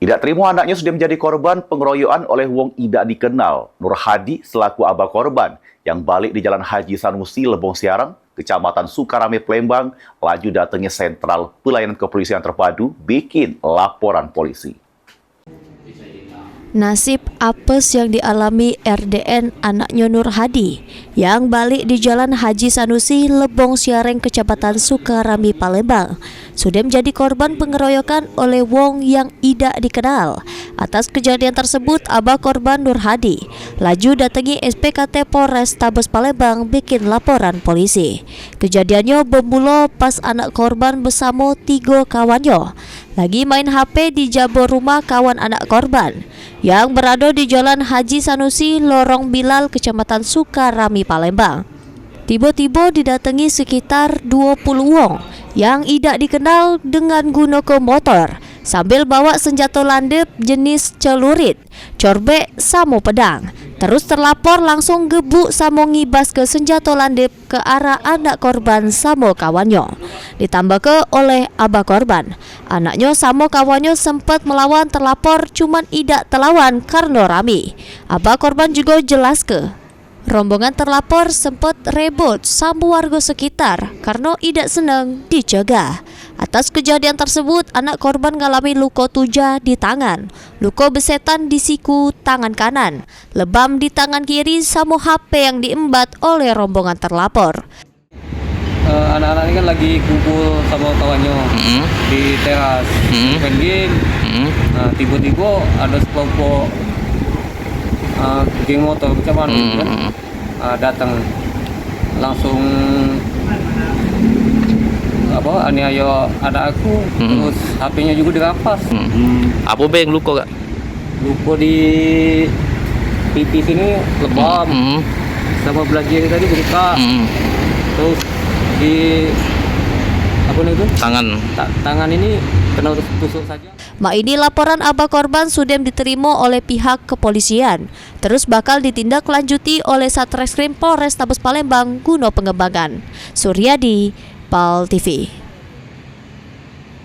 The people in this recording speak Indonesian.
Tidak terima anaknya sudah menjadi korban pengeroyokan oleh wong tidak dikenal. Nur Hadi selaku abah korban yang balik di Jalan Haji Sanusi, Lebong Siarang, Kecamatan Sukarame, Palembang, laju datangnya sentral pelayanan kepolisian terpadu bikin laporan polisi. Nasib apes yang dialami RDN anaknya Nur Hadi yang balik di Jalan Haji Sanusi, Lebong Siarang, Kecamatan Sukarame, Palembang sudah menjadi korban pengeroyokan oleh wong yang tidak dikenal. Atas kejadian tersebut, abah korban Nur Hadi laju datangi SPKT Polres Tabes Palembang bikin laporan polisi. Kejadiannya bermula pas anak korban bersama 3 kawannya lagi main HP di jabor rumah kawan anak korban yang berada di Jalan Haji Sanusi, Lorong Bilal, Kecamatan Sukarame, Palembang. Tiba-tiba didatangi sekitar 20 wong yang tidak dikenal dengan gunakan motor sambil bawa senjata landep jenis celurit, corbek, samo pedang. Terus terlapor langsung gebuk samo ngibas ke senjata landep ke arah anak korban samo kawannya. Ditambah ke oleh abah korban, anaknya samo kawannya sempat melawan terlapor cuman tidak terlawan karena rame. Abah korban juga jelas ke rombongan terlapor sempat rebut sama warga sekitar karena tidak senang dicegah. Atas kejadian tersebut, anak korban mengalami luka tujah di tangan, luka besetan di siku tangan kanan, lebam di tangan kiri, sama HP yang diembat oleh rombongan terlapor. Anak-anak ini kan lagi kumpul sama kawannya di teras main game. Nah, tiba-tiba ada sekelompok geng motor macam mana datang langsung aniaya ada aku, terus HP-nya juga dirampas. Apa beng luka gak? Luka di pipi sini lebam, sama belah kiri tadi buka, terus di tangan ini kena tusuk saja. Ini laporan abah korban sudah diterima oleh pihak kepolisian, terus bakal ditindaklanjuti oleh Satreskrim Polres Tabes Palembang guna pengembangan. Suryadi, PAL TV.